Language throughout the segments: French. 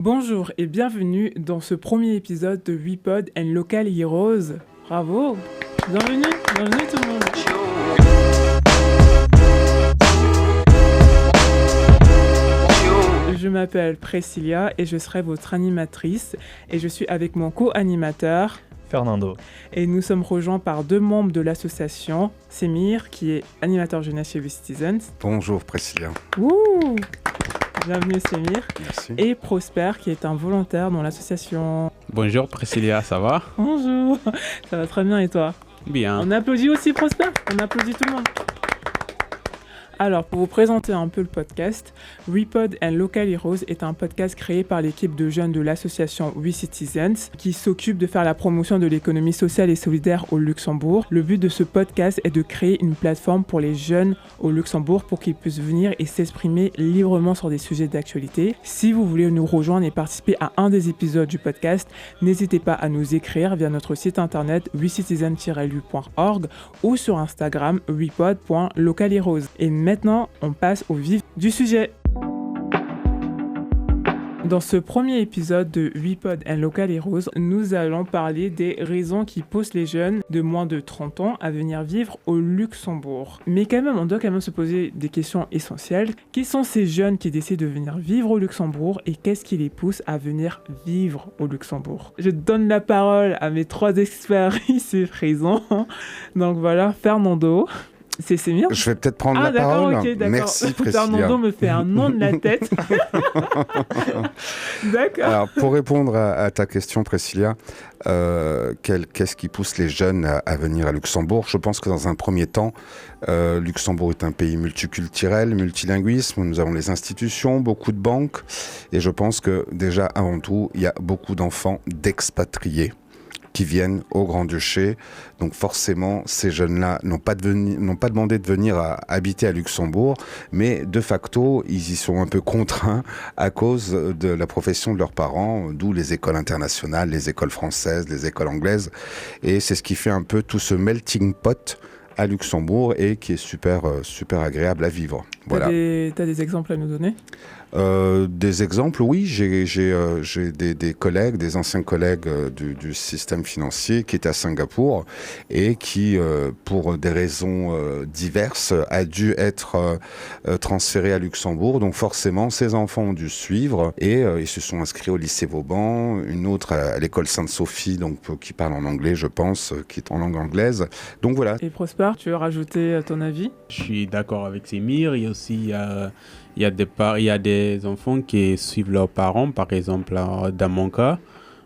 Bonjour et bienvenue dans ce premier épisode de WePod and Local Heroes. Bravo! Bienvenue tout le monde! Je m'appelle Priscilla et je serai votre animatrice et je suis avec mon co-animateur Fernando. Et nous sommes rejoints par deux membres de l'association, Semir qui est animateur jeunesse chez WeCitizens. Bonjour Priscilla. Wouh! Bienvenue Semir. Merci. Et Prosper qui est un volontaire dans l'association. Bonjour Priscilla, ça va? Bonjour, ça va très bien et toi? Bien. On applaudit aussi Prosper, on applaudit tout le monde. Alors, pour vous présenter un peu le podcast, WePod and Local Heroes est un podcast créé par l'équipe de jeunes de l'association WeCitizens qui s'occupe de faire la promotion de l'économie sociale et solidaire au Luxembourg. Le but de ce podcast est de créer une plateforme pour les jeunes au Luxembourg pour qu'ils puissent venir et s'exprimer librement sur des sujets d'actualité. Si vous voulez nous rejoindre et participer à un des épisodes du podcast, n'hésitez pas à nous écrire via notre site internet wecitizen-lu.org ou sur Instagram wepod.localheroes. Et maintenant, on passe au vif du sujet. Dans ce premier épisode de WePod and Local Heroes, nous allons parler des raisons qui poussent les jeunes de moins de 30 ans à venir vivre au Luxembourg. Mais quand même, on doit quand même se poser des questions essentielles. Qui sont ces jeunes qui décident de venir vivre au Luxembourg et qu'est-ce qui les pousse à venir vivre au Luxembourg? Je donne la parole à mes trois experts ici présents. Donc voilà, Fernando. C'est Semir. Je vais peut-être prendre la parole. Ok, d'accord. Merci Priscilla. Fernando me fait un nom de la tête. D'accord. Alors, pour répondre à ta question Priscilla, qu'est-ce qui pousse les jeunes à venir à Luxembourg? Je pense que dans un premier temps, Luxembourg est un pays multiculturel, multilinguisme. Nous avons les institutions, beaucoup de banques. Et je pense que déjà, avant tout, il y a beaucoup d'enfants d'expatriés qui viennent au Grand-Duché. Donc forcément, ces jeunes-là n'ont pas demandé de venir habiter à Luxembourg, mais de facto, ils y sont un peu contraints à cause de la profession de leurs parents, d'où les écoles internationales, les écoles françaises, les écoles anglaises. Et c'est ce qui fait un peu tout ce melting pot à Luxembourg et qui est super agréable à vivre. Voilà. T'as des exemples à nous donner? Des exemples, oui, j'ai des collègues, des anciens collègues du système financier qui étaient à Singapour et qui, pour des raisons diverses, a dû être transférés à Luxembourg. Donc forcément, ces enfants ont dû suivre et ils se sont inscrits au lycée Vauban, une autre à l'école Sainte-Sophie, donc qui parle en anglais, je pense, qui est en langue anglaise. Donc voilà. Et Prosper, tu veux rajouter ton avis? Je suis d'accord avec Semir. Il y a aussi il y a des enfants qui suivent leurs parents. Par exemple, dans mon cas,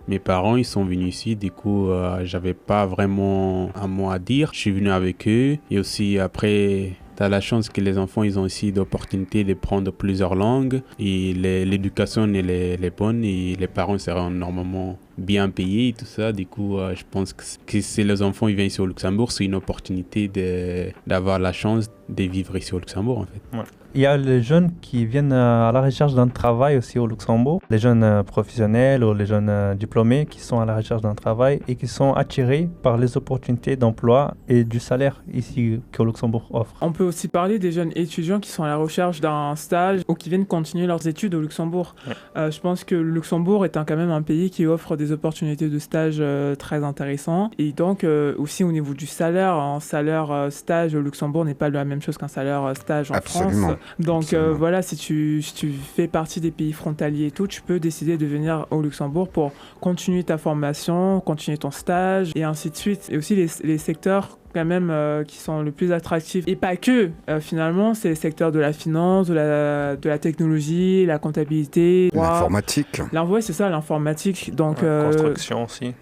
mes parents ils sont venus ici. Du coup, j'avais pas vraiment un mot à dire. Je suis venu avec eux. Et aussi après, t'as la chance que les enfants ils ont aussi l'opportunité de prendre plusieurs langues et l'éducation elle est bonne et les parents seront normalement bien payés et tout ça. Du coup, je pense que si les enfants ils viennent ici au Luxembourg, c'est une opportunité d'avoir la chance de vivre ici au Luxembourg en fait. Ouais. Il y a les jeunes qui viennent à la recherche d'un travail aussi au Luxembourg, les jeunes professionnels ou les jeunes diplômés qui sont à la recherche d'un travail et qui sont attirés par les opportunités d'emploi et du salaire ici que Luxembourg offre. On peut aussi parler des jeunes étudiants qui sont à la recherche d'un stage ou qui viennent continuer leurs études au Luxembourg. Ouais. Je pense que le Luxembourg est quand même un pays qui offre des opportunités de stage très intéressantes. Et donc aussi au niveau du salaire, un salaire stage au Luxembourg n'est pas la même chose qu'un salaire stage en Absolument. France. Donc voilà, si tu fais partie des pays frontaliers et tout, tu peux décider de venir au Luxembourg pour continuer ta formation, continuer ton stage et ainsi de suite. Et aussi les secteurs quand même qui sont le plus attractifs. Et pas que, finalement, c'est les secteurs de la finance, de la technologie, la comptabilité. L'informatique. Ouais, c'est ça, l'informatique. Donc, construction aussi.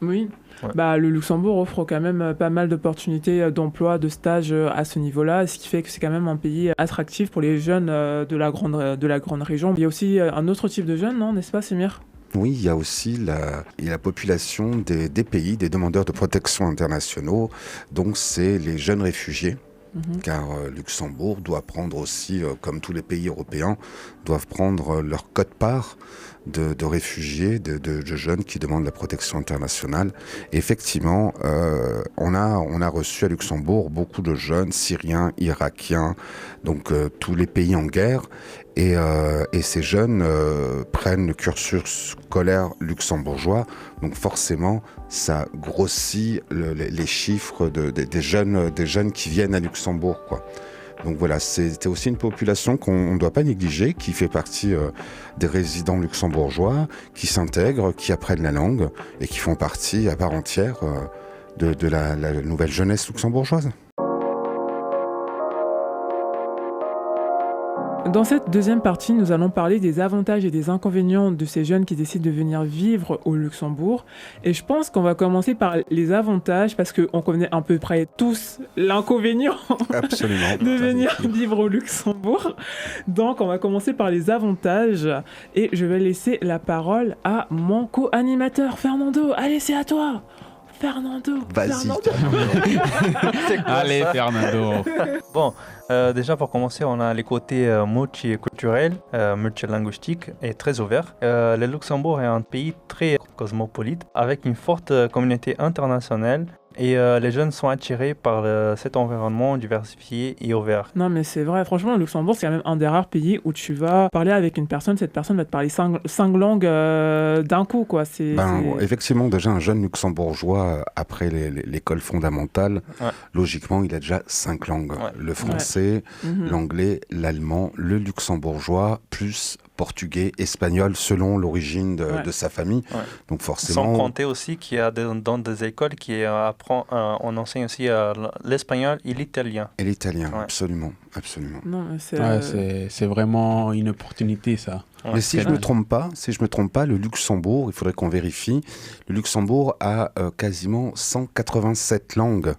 Oui. Ouais. Le Luxembourg offre quand même pas mal d'opportunités d'emploi, de stage à ce niveau-là, ce qui fait que c'est quand même un pays attractif pour les jeunes de la grande région. Il y a aussi un autre type de jeunes, non, n'est-ce pas, Semir? Oui, il y a aussi la population des pays, des demandeurs de protection internationaux, donc c'est les jeunes réfugiés. Car Luxembourg doit prendre aussi, comme tous les pays européens, doivent prendre leur quote-part de réfugiés, de jeunes qui demandent la protection internationale. Et effectivement, on a reçu à Luxembourg beaucoup de jeunes syriens, irakiens, donc tous les pays en guerre. Et ces jeunes prennent le cursus scolaire luxembourgeois, donc forcément ça grossit les chiffres des jeunes qui viennent à Luxembourg, quoi. Donc voilà, c'était aussi une population qu'on ne doit pas négliger, qui fait partie des résidents luxembourgeois, qui s'intègrent, qui apprennent la langue et qui font partie à part entière de la nouvelle jeunesse luxembourgeoise. Dans cette deuxième partie, nous allons parler des avantages et des inconvénients de ces jeunes qui décident de venir vivre au Luxembourg. Et je pense qu'on va commencer par les avantages parce qu'on connaît à peu près tous l'inconvénient de venir vivre au Luxembourg. Donc, on va commencer par les avantages et je vais laisser la parole à mon co-animateur Fernando. Allez, c'est à toi! Fernando. Vas-y. Allez, Fernando. Bon, déjà pour commencer, on a les côtés multiculturels, multilinguistiques et très ouverts. Le Luxembourg est un pays très cosmopolite avec une forte communauté internationale. Et les jeunes sont attirés par cet environnement diversifié et ouvert. Non, mais c'est vrai. Franchement, le Luxembourg, c'est quand même un des rares pays où tu vas parler avec une personne, cette personne va te parler cinq langues d'un coup, quoi. Effectivement, déjà, un jeune luxembourgeois, après l'école fondamentale, logiquement, il a déjà 5 langues. Ouais. Le français, l'anglais, l'allemand, le luxembourgeois, plus portugais, espagnol, selon l'origine de sa famille. Ouais. Donc forcément... Sans compter aussi qu'il y a dans des écoles qui on enseigne aussi l'espagnol et l'italien. Et l'italien, absolument. Non, c'est vraiment une opportunité, ça. Mais si je me trompe pas, le Luxembourg, il faudrait qu'on vérifie, le Luxembourg a quasiment 187 langues.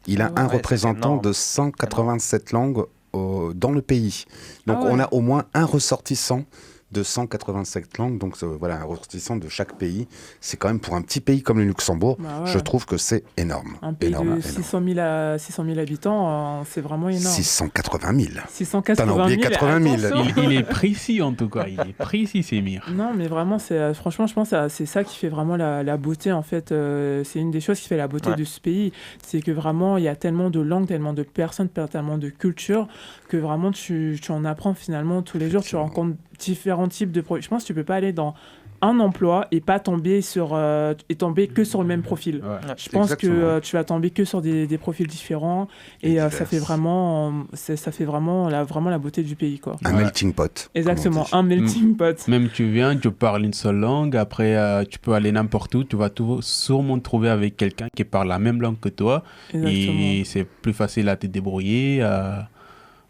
Il a un représentant de 187 langues dans le pays. Donc on a au moins un ressortissant de 187 langues, donc voilà, un ressortissant de chaque pays. C'est quand même, pour un petit pays comme le Luxembourg, je trouve que c'est énorme. Un pays de 600 000 habitants, c'est vraiment énorme. 680 000. 680 000. T'en as oublié 80 000. Il est précis en tout cas, il est précis, Sémir. Non, mais vraiment, franchement, je pense que c'est ça qui fait vraiment la beauté, en fait. C'est une des choses qui fait la beauté de ce pays. C'est que vraiment, il y a tellement de langues, tellement de personnes, tellement de cultures, que vraiment, tu en apprends finalement tous les jours. Tu rencontres différents types de profils. Je pense que tu peux pas aller dans un emploi et pas tomber que sur le même profil. Ouais. Je pense que tu vas tomber que sur des profils différents et ça fait vraiment la beauté du pays, quoi. Un melting pot. Exactement, un melting pot. Même tu parles une seule langue, après tu peux aller n'importe où, tu vas sûrement te trouver avec quelqu'un qui parle la même langue que toi. Exactement. Et c'est plus facile à te débrouiller,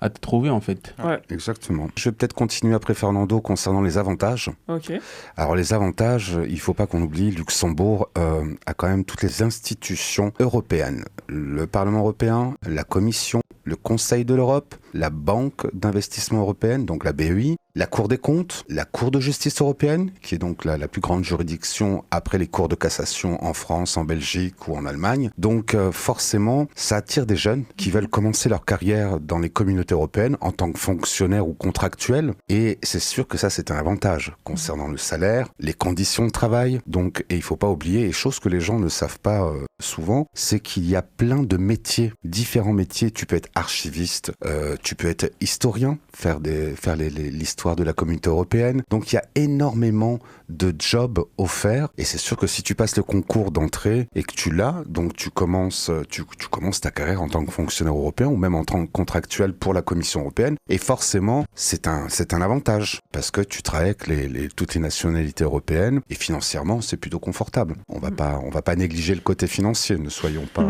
à te trouver, en fait. Ouais. Exactement. Je vais peut-être continuer après Fernando concernant les avantages. Ok. Alors les avantages, il ne faut pas qu'on oublie, Luxembourg a quand même toutes les institutions européennes. Le Parlement européen, la Commission, le Conseil de l'Europe, la Banque d'investissement européenne, donc la BEI, la Cour des comptes, la Cour de justice européenne, qui est donc la plus grande juridiction après les cours de cassation en France, en Belgique ou en Allemagne. Donc forcément, ça attire des jeunes qui veulent commencer leur carrière dans les communautés européennes en tant que fonctionnaires ou contractuels. Et c'est sûr que ça, c'est un avantage concernant le salaire, les conditions de travail. Donc, et il ne faut pas oublier, et chose que les gens ne savent pas souvent, c'est qu'il y a plein de métiers, différents métiers. Tu peux être archiviste, tu peux être historien, faire l'histoire de la communauté européenne. Donc il y a énormément de jobs offerts et c'est sûr que si tu passes le concours d'entrée et que tu l'as, donc tu commences ta carrière en tant que fonctionnaire européen ou même en tant que contractuel pour la Commission européenne et forcément c'est un avantage parce que tu travailles avec toutes les nationalités européennes et financièrement c'est plutôt confortable. On va pas négliger le côté financier, ne soyons pas...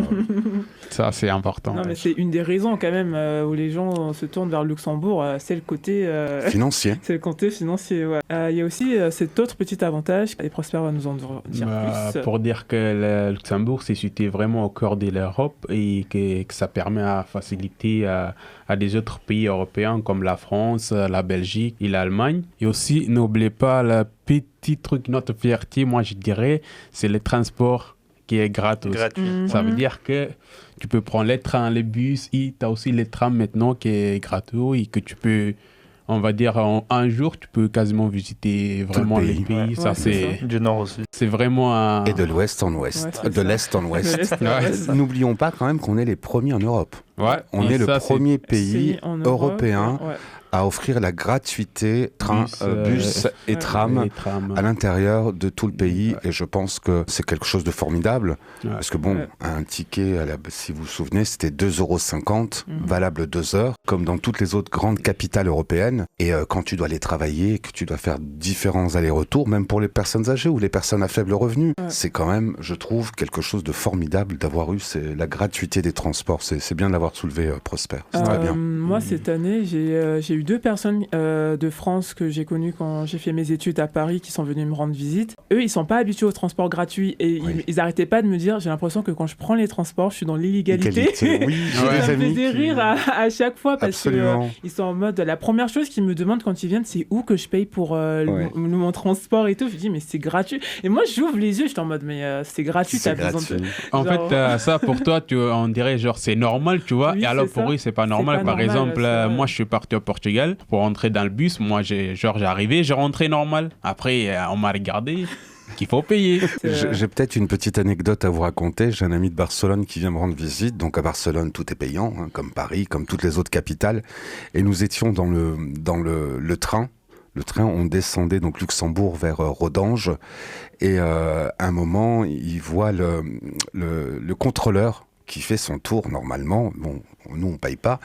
Ça c'est important. Non mais c'est une des raisons quand même où les gens se tournent vers le Luxembourg, c'est le côté... financier. C'est le côté financier, ouais. Il y a aussi cet autre petit avantage, et Prosper va nous en dire plus. Pour dire que le Luxembourg s'est situé vraiment au cœur de l'Europe et que ça permet à faciliter à des autres pays européens comme la France, la Belgique et l'Allemagne. Et aussi, n'oubliez pas le petit truc, notre fierté, moi je dirais, c'est le transport qui est gratuit. Ça veut dire que tu peux prendre les trains, les bus, et tu as aussi les trams maintenant qui est gratuit et que tu peux on va dire, en un jour, tu peux quasiment visiter vraiment les pays. Ouais. Ça, c'est Du nord aussi. c'est vraiment Et de l'ouest en ouest, Ouais, de l'est en De ouest. l'Est en ouest. N'oublions pas quand même qu'on est les premiers en Europe. Ouais. On Et est le ça, c'est- premier pays C'est en Europe, européen ouais. à offrir la gratuité bus et ouais. tram les trams. à l'intérieur de tout le pays. Et je pense que c'est quelque chose de formidable. Ouais. Parce que bon, Ouais. un ticket, si vous vous souvenez, c'était 2,50 €, Mhm. valable 2 heures, comme dans toutes les autres grandes capitales européennes. Et quand tu dois aller travailler, que tu dois faire différents allers-retours, même pour les personnes âgées ou les personnes à faible revenu, Ouais. c'est quand même, je trouve, quelque chose de formidable d'avoir eu la gratuité des transports. C'est bien de l'avoir soulevé, Prosper. C'est très bien. Moi, cette année, j'ai eu 2 personnes de France que j'ai connues quand j'ai fait mes études à Paris qui sont venues me rendre visite. Eux, ils sont pas habitués au transport gratuit et Oui. ils arrêtaient pas de me dire, j'ai l'impression que quand je prends les transports, je suis dans l'illégalité. Égalité. Oui, j'ai Ouais. des Ça me fait amis des qui- rires à chaque fois parce que Absolument. ils sont en mode, la première chose qu'ils me demandent quand ils viennent, c'est où que je paye pour Ouais. mon transport et tout. Je dis, mais c'est gratuit. Et moi, j'ouvre les yeux, je suis en mode, mais c'est gratuit, C'est t'as besoin de... gratuit. En Genre- fait, ça pour toi, on dirait genre c'est normal, tu vois. Oui, et alors c'est pour ça. eux, c'est pas normal. pas Par normal, exemple, c'est vrai. moi je suis parti au Portugal pour rentrer dans le bus. Moi, j'arrivais, j'ai rentré normal. Après, on m'a regardé qu'il faut payer. J'ai peut-être une petite anecdote à vous raconter. J'ai un ami de Barcelone qui vient me rendre visite. Donc à Barcelone, tout est payant, hein, comme Paris, comme toutes les autres capitales. Et nous étions dans le train. Le train, on descendait donc Luxembourg vers Rodange. Et à un moment, il voit le contrôleur qui fait son tour normalement. Bon, nous, on paye pas.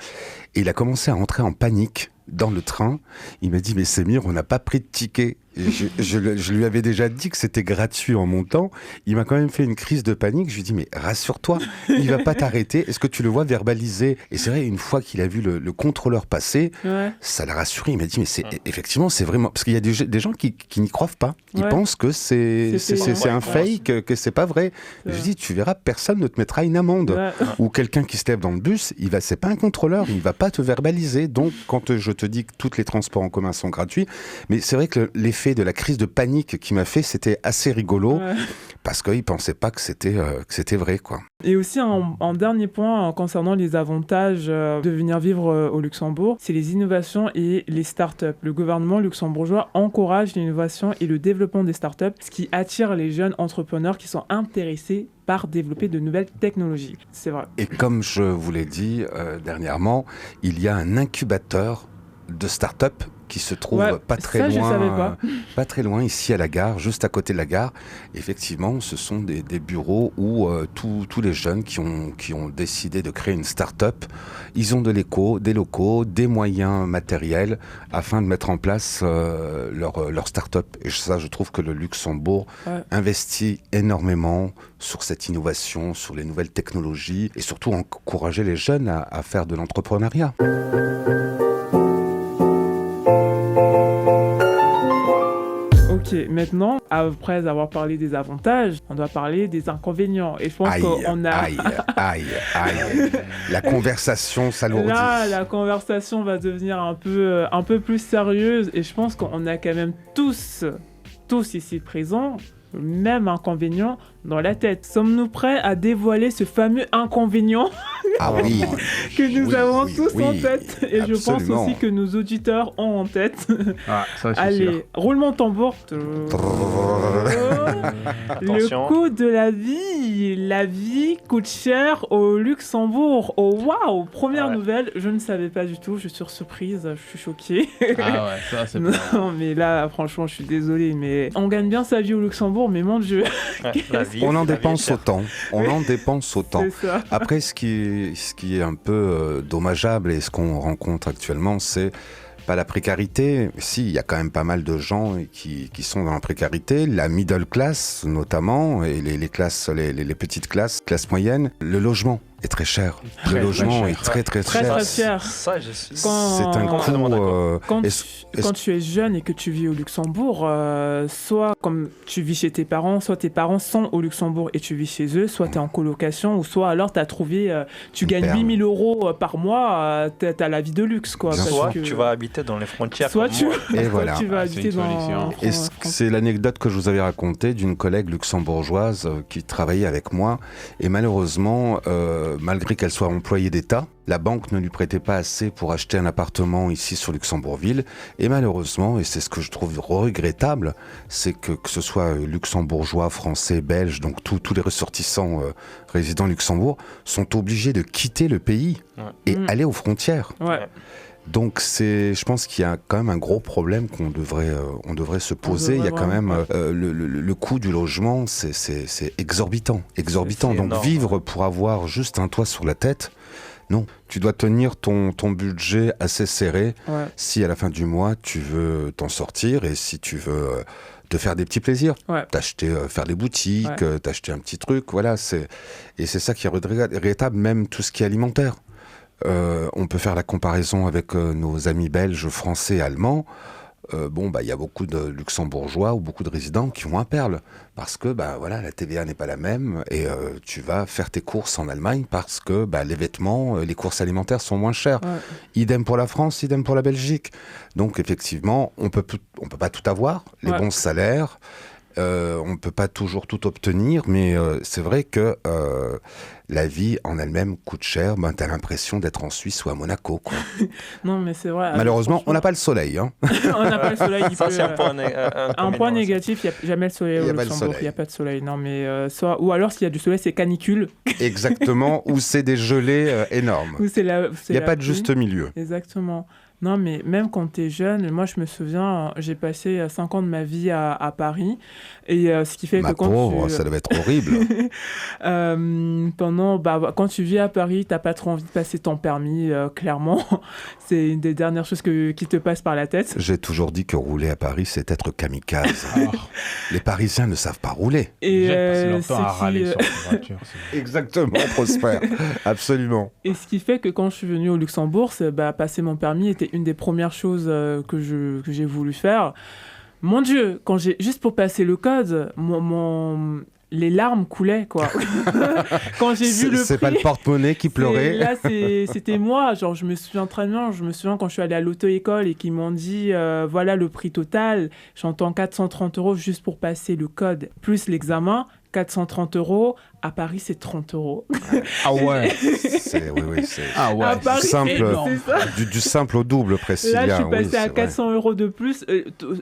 Et il a commencé à entrer en panique dans le train. Il m'a dit, mais Semir, on n'a pas pris de ticket. Et je lui avais déjà dit que c'était gratuit en montant. Il m'a quand même fait une crise de panique. Je lui ai dit, mais rassure-toi, il va pas t'arrêter. Est-ce que tu le vois verbaliser? Et c'est vrai, une fois qu'il a vu le contrôleur passer, Ouais. ça l'a rassuré. Il m'a dit, mais effectivement, c'est vraiment... Parce qu'il y a des gens qui n'y croient pas. Ils Ouais. pensent que c'est C'est un fake, que c'est pas vrai. C'est Je vrai. dis, tu verras, personne ne te mettra une amende. Ouais. Ou quelqu'un qui se lève dans le bus, c'est pas un contrôleur, il va pas te verbaliser. Donc, quand je te dis que tous les transports en commun sont gratuits, mais c'est vrai que l'effet de la crise de panique qui m'a fait, c'était assez rigolo, Ouais. parce qu'il pensait pas que c'était vrai, quoi. Et aussi, en dernier point, concernant les avantages de venir vivre au Luxembourg, c'est les innovations et les startups. Le gouvernement luxembourgeois encourage l'innovation et le développement des startups, ce qui attire les jeunes entrepreneurs qui sont intéressés par développer de nouvelles technologies. C'est vrai. Et comme je vous l'ai dit dernièrement, il y a un incubateur de start-up qui se trouve Ouais, pas très ça, je loin, savais pas. pas très loin ici à la gare, juste à côté de la gare. Effectivement, ce sont des bureaux où tous les jeunes qui ont décidé de créer une start-up, ils ont des locaux, des moyens matériels afin de mettre en place leur start-up. Et ça, je trouve que le Luxembourg investit énormément sur cette innovation, sur les nouvelles technologies et surtout encourager les jeunes à faire de l'entrepreneuriat. Ok, maintenant, après avoir parlé des avantages, on doit parler des inconvénients. Et je pense qu'on a... Aïe. La conversation s'alourdit. Là, la conversation va devenir un peu plus sérieuse. Et je pense qu'on a quand même tous ici présents, le même inconvénient dans la tête. Sommes-nous prêts à dévoiler ce fameux inconvénient Ah oui. que nous avons oui, tous oui, en tête? Et je pense absolument. aussi que nos auditeurs ont en tête. Ah, ça, c'est sûr. Allez, roulement de tambour. Le Attention. coût de la vie coûte cher au Luxembourg. Oh waouh, première Ouais. nouvelle, je ne savais pas du tout, je suis surprise, je suis choquée. Ah ouais, ça c'est Non, pas... mais là, franchement, je suis désolée, mais on gagne bien sa vie au Luxembourg, mais mon Dieu, Ouais, la vie, On en la vie est dépense chère. autant. On en dépense autant. c'est ça. Après, ce qui est un peu dommageable et ce qu'on rencontre actuellement, c'est pas la précarité. Si, il y a quand même pas mal de gens qui sont dans la précarité, la middle class notamment, et les classes, les petites classes moyennes. Le logement est très cher. Très, Le logement très est très Très, cher. très cher. Ça, je suis. Quand- C'est un Complètement coût. d'accord. Quand, est-ce- quand tu es jeune et que tu vis au Luxembourg, soit comme tu vis chez tes parents, soit tes parents sont au Luxembourg et tu vis chez eux, soit tu es en colocation, ou soit alors tu as trouvé, tu Une gagnes perle. 8 000 € par mois, tu as la vie de luxe. Quoi, Bien parce sûr. Soit que- tu vas habiter dans les frontières. soit comme tu, moi. Et soit voilà. tu vas Ah, c'est habiter une dans... solution. en Et France. c'est l'anecdote que je vous avais racontée d'une collègue luxembourgeoise qui travaillait avec moi. Et malheureusement, malgré qu'elle soit employée d'État, la banque ne lui prêtait pas assez pour acheter un appartement ici sur Luxembourgville. Et malheureusement, et c'est ce que je trouve regrettable, c'est que ce soit luxembourgeois, français, belges, donc tous les ressortissants résidant au Luxembourg, sont obligés de quitter le pays et aller aux frontières. Ouais. Donc je pense qu'il y a quand même un gros problème qu'on devrait se poser. Il y a quand même le coût du logement, c'est exorbitant. C'est Donc énorme. vivre pour avoir juste un toit sur la tête, non. Tu dois tenir ton budget assez serré si à la fin du mois tu veux t'en sortir et si tu veux te faire des petits plaisirs, t'acheter, faire des boutiques, t'acheter un petit truc, voilà. Et c'est ça qui est regrettable, même tout ce qui est alimentaire. On peut faire la comparaison avec nos amis belges, français et allemands. Il y a beaucoup de luxembourgeois ou beaucoup de résidents qui vont à Perle parce que la TVA n'est pas la même et tu vas faire tes courses en Allemagne parce que les vêtements, les courses alimentaires sont moins chères. Idem pour la France, idem pour la Belgique. Donc effectivement, on peut pas tout avoir, les bons salaires. On ne peut pas toujours tout obtenir, mais c'est vrai que la vie en elle-même coûte cher. Tu as l'impression d'être en Suisse ou à Monaco, quoi. Non, mais c'est vrai. Malheureusement, on n'a pas le soleil. Hein. On n'a pas le soleil. Ça, c'est un point négatif, il n'y a jamais le soleil au Luxembourg. Il n'y a pas de soleil. Non, mais ou alors, s'il y a du soleil, c'est canicule. Exactement, ou c'est des gelées énormes. Il n'y a pas de juste milieu. Exactement. Non, mais même quand tu es jeune, moi je me souviens, j'ai passé 5 ans de ma vie à Paris. Et ce qui fait que quand pauvre, ça devait être horrible. Quand tu vis à Paris, tu n'as pas trop envie de passer ton permis, clairement. C'est une des dernières choses qui te passent par la tête. J'ai toujours dit que rouler à Paris, c'est être kamikaze. Les Parisiens ne savent pas rouler. Et j'ai passé longtemps à râler sur une voiture. Exactement, Prosper. Absolument. Et ce qui fait que quand je suis venue au Luxembourg, passer mon permis était une des premières choses que j'ai voulu faire. Mon Dieu, juste pour passer le code, les larmes coulaient, quoi. Quand j'ai vu le prix... C'est pas le porte-monnaie qui pleurait. Là, c'était moi. Genre, je me souviens très bien. Je me souviens quand je suis allée à l'auto-école et qu'ils m'ont dit, voilà le prix total. J'entends 430 € juste pour passer le code, plus l'examen. 430 €. À Paris, c'est 30 €. Ah ouais. C'est ah ouais. À Paris, du simple au double, Priscilla. Là, je suis passée à 400 € de plus.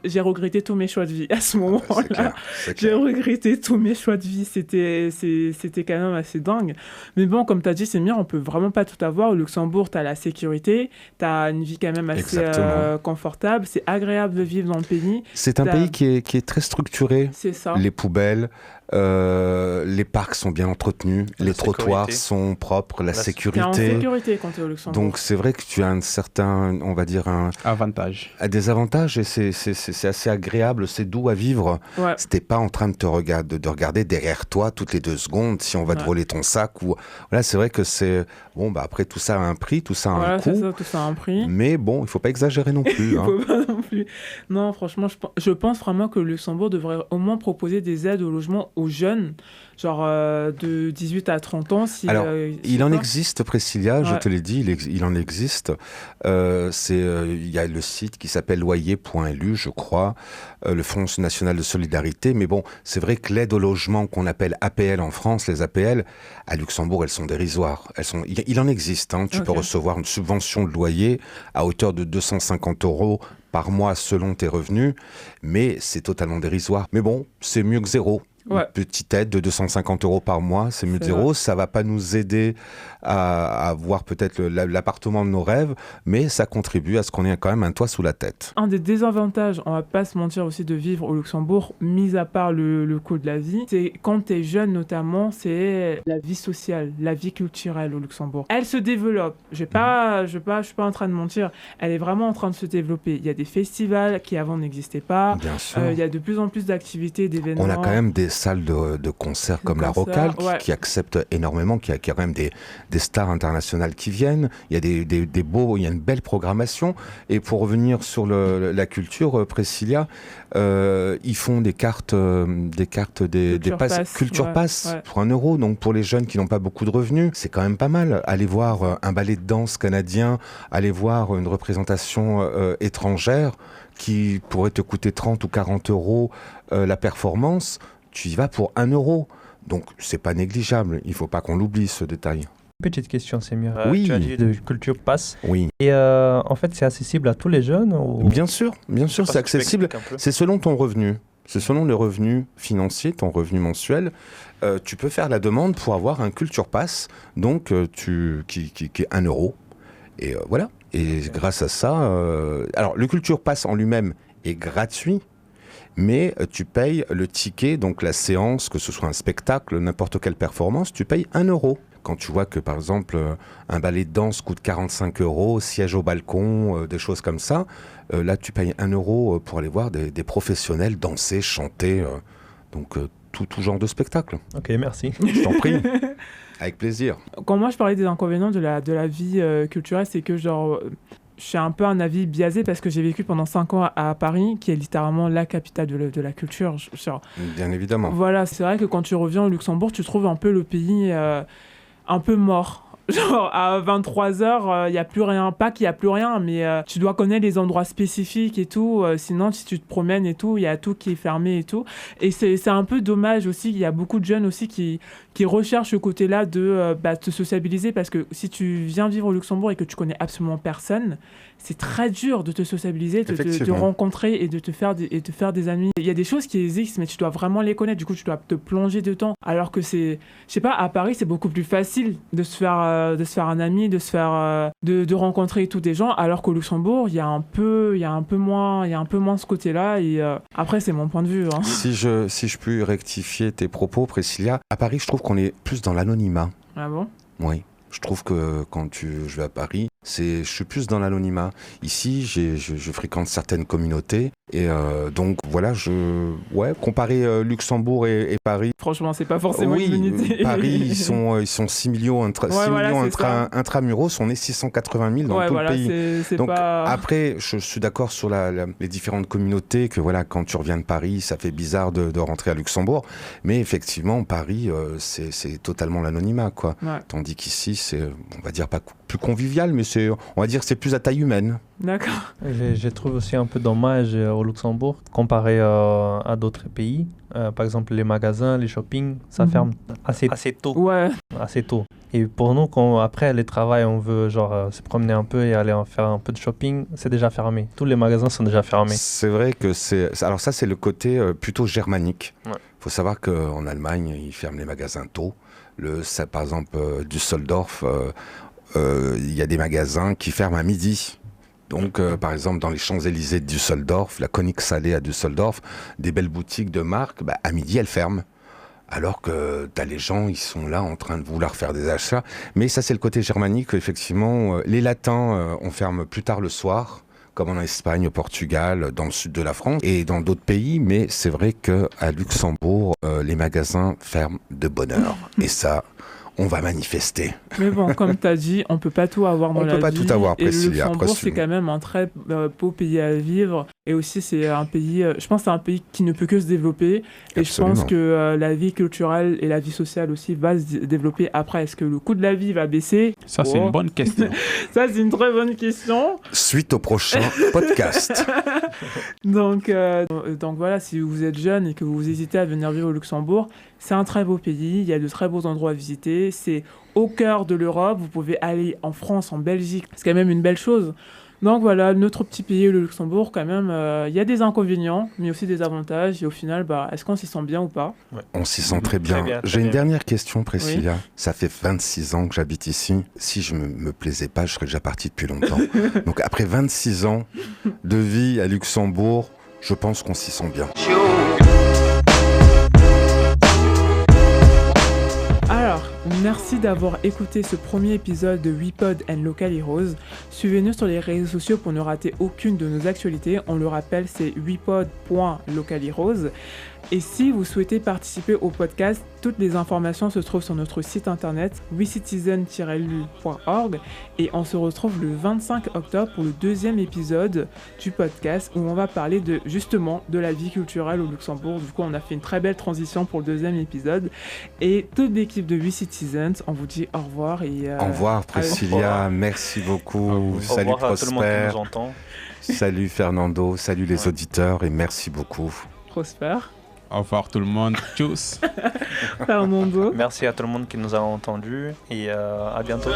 J'ai regretté tous mes choix de vie à ce moment-là. J'ai regretté tous mes choix de vie. C'était quand même assez dingue. Mais bon, comme tu as dit, c'est bien, on peut vraiment pas tout avoir. Au Luxembourg, tu as la sécurité, tu as une vie quand même assez confortable. C'est agréable de vivre dans le pays. C'est un pays qui est très structuré. C'est ça. Les poubelles, les parcs sont bien entretenus, les trottoirs sont propres, la sécurité. Tu es en sécurité quand tu es au Luxembourg. Donc c'est vrai que tu as un certain, on va dire, des avantages et c'est assez agréable, c'est doux à vivre. Ouais. C'était pas en train de regarder derrière toi toutes les 2 secondes si on va te voler ton sac ou voilà, c'est vrai que c'est après tout ça a un prix, tout ça a un coût. Tout ça a un prix. Mais bon, il faut pas exagérer non plus. Il faut pas non plus. Non, franchement, je pense vraiment que le Luxembourg devrait au moins proposer des aides au logement aux jeunes, genre de 18 à 30 ans. Alors, il en existe, Priscilla, je te l'ai dit, il en existe. Il y a le site qui s'appelle loyer.lu, je crois, le Fonds national de solidarité. Mais bon, c'est vrai que l'aide au logement qu'on appelle APL en France, les APL, à Luxembourg, elles sont dérisoires. Il en existe, hein. Tu peux recevoir une subvention de loyer à hauteur de 250 € par mois selon tes revenus, mais c'est totalement dérisoire. Mais bon, c'est mieux que zéro. Une petite aide de 250 € par mois, c'est mieux que zéro. Ça va pas nous aider à avoir peut-être l'appartement de nos rêves, mais ça contribue à ce qu'on ait quand même un toit sous la tête. Un des désavantages, on va pas se mentir aussi, de vivre au Luxembourg, mis à part le coût de la vie, c'est quand tu es jeune notamment, c'est la vie sociale, la vie culturelle au Luxembourg. Elle se développe. Je suis pas en train de mentir. Elle est vraiment en train de se développer. Il y a des festivals qui avant n'existaient pas. Bien sûr. Il y a de plus en plus d'activités, d'événements. On a quand même des salles de concert comme la Rocale qui acceptent énormément, qui a quand même des stars internationales qui viennent. Il y a il y a une belle programmation. Et pour revenir sur la culture, Priscilla, ils font des cartes, Culture Pass pour 1 €. Donc pour les jeunes qui n'ont pas beaucoup de revenus, c'est quand même pas mal. Aller voir un ballet de danse canadien, aller voir une représentation étrangère qui pourrait te coûter 30 ou 40 € la performance. Tu y vas pour 1 €. Donc, c'est pas négligeable. Il faut pas qu'on l'oublie, ce détail. Petite question, Samir. Oui. Tu as dit de Culture Pass. Oui. Et en fait, c'est accessible à tous les jeunes ou... Bien sûr, c'est accessible. C'est selon ton revenu. C'est selon le revenu financier, ton revenu mensuel. Tu peux faire la demande pour avoir un Culture Pass, donc qui est 1 euro. Et voilà. Et grâce à ça... alors, le Culture Pass en lui-même est gratuit, mais tu payes le ticket, donc la séance, que ce soit un spectacle, n'importe quelle performance, tu payes 1 euro. Quand tu vois que, par exemple, un ballet de danse coûte 45 euros, siège au balcon, des choses comme ça, là, tu payes 1 euro pour aller voir des professionnels danser, chanter, donc tout genre de spectacle. Ok, merci. Je t'en prie. Avec plaisir. Quand moi je parlais des inconvénients de la vie culturelle, c'est que genre j'ai un peu un avis biaisé parce que j'ai vécu pendant 5 ans à Paris, qui est littéralement la capitale de la culture. Genre, bien évidemment. Voilà, c'est vrai que quand tu reviens au Luxembourg, tu trouves un peu le pays un peu mort. Genre, à 23h, il n'y a plus rien. Pas qu'il n'y a plus rien, mais tu dois connaître les endroits spécifiques et tout. Sinon, si tu te promènes et tout, il y a tout qui est fermé et tout. Et c'est un peu dommage aussi. Il y a beaucoup de jeunes aussi qui recherchent ce côté-là de te sociabiliser. Parce que si tu viens vivre au Luxembourg et que tu connais absolument personne, c'est très dur de te sociabiliser, de rencontrer et de te faire des amis. Il y a des choses qui existent, mais tu dois vraiment les connaître. Du coup, tu dois te plonger dedans. Alors que je sais pas, à Paris, c'est beaucoup plus facile de se faire un ami, de rencontrer tous des gens. Alors qu'au Luxembourg, il y a un peu moins ce côté-là. Et après, c'est mon point de vue. Hein. Si je peux rectifier tes propos, Priscilla, à Paris, je trouve qu'on est plus dans l'anonymat. Ah bon ? Oui. Je trouve que quand je vais à Paris, je suis plus dans l'anonymat. Ici, je fréquente certaines communautés et donc voilà, comparer Luxembourg et Paris. Franchement, c'est pas forcément une unité. Paris, ils sont 6 millions intramuros, on est 680 000 dans tout le pays. Donc après, je suis d'accord sur les différentes communautés que voilà, quand tu reviens de Paris, ça fait bizarre de rentrer à Luxembourg, mais effectivement, Paris, c'est totalement l'anonymat, quoi. Ouais. Tandis qu'ici, c'est, on va dire, pas plus convivial, mais on va dire que c'est plus à taille humaine. D'accord. Je trouve aussi un peu dommage au Luxembourg, comparé à d'autres pays. Par exemple, les magasins, les shoppings, ça ferme assez tôt. Ouais. Assez tôt. Et pour nous, quand après les travail, on veut se promener un peu et aller en faire un peu de shopping, c'est déjà fermé. Tous les magasins sont déjà fermés. C'est vrai que alors ça, c'est le côté plutôt germanique. Il faut savoir qu'en Allemagne, ils ferment les magasins tôt. Par exemple, Düsseldorf, il y a des magasins qui ferment à midi. Donc, par exemple, dans les Champs-Élysées de Düsseldorf, la Königsallee à Düsseldorf, des belles boutiques de marque, à midi, elles ferment. Alors que les gens, ils sont là en train de vouloir faire des achats. Mais ça, c'est le côté germanique. Effectivement, les Latins, on ferme plus tard le soir, comme en Espagne, au Portugal, dans le sud de la France et dans d'autres pays. Mais c'est vrai qu'à Luxembourg, les magasins ferment de bonne heure. Et ça... on va manifester. Mais bon, comme tu as dit, on ne peut pas tout avoir dans la vie. On ne peut pas tout avoir, Priscilla. Et le Luxembourg, c'est quand même un très beau pays à vivre. Et aussi, c'est un pays, je pense que c'est un pays qui ne peut que se développer. Et Absolument. Je pense que la vie culturelle et la vie sociale aussi va se développer après. Est-ce que le coût de la vie va baisser ? Ça, c'est une bonne question. Ça, c'est une très bonne question. Suite au prochain podcast. Donc voilà, si vous êtes jeune et que vous hésitez à venir vivre au Luxembourg, c'est un très beau pays, il y a de très beaux endroits à visiter, c'est au cœur de l'Europe, vous pouvez aller en France, en Belgique, c'est quand même une belle chose. Donc voilà, notre petit pays, le Luxembourg, quand même, il y a des inconvénients, mais aussi des avantages, et au final, est-ce qu'on s'y sent bien ou pas ? On s'y sent très bien. J'ai une dernière question, Priscilla. Oui. Ça fait 26 ans que j'habite ici. Si je me plaisais pas, je serais déjà parti depuis longtemps. Donc après 26 ans de vie à Luxembourg, je pense qu'on s'y sent bien. Alors, merci d'avoir écouté ce premier épisode de WePod and Local Heroes. Suivez-nous sur les réseaux sociaux pour ne rater aucune de nos actualités. On le rappelle, c'est wepod.localheroes. Et si vous souhaitez participer au podcast, toutes les informations se trouvent sur notre site internet wecitizen-lu.org et on se retrouve le 25 octobre pour le 2e épisode du podcast où on va parler justement de la vie culturelle au Luxembourg. Du coup, on a fait une très belle transition pour le 2e épisode et toute l'équipe de WeCitizens, on vous dit au revoir. Au revoir Priscilla, merci beaucoup. Salut Prosper. Salut Fernando, salut les auditeurs et merci beaucoup. Prosper. Au revoir tout le monde. Tchuss. Fernando. Merci à tout le monde qui nous a entendus et à bientôt.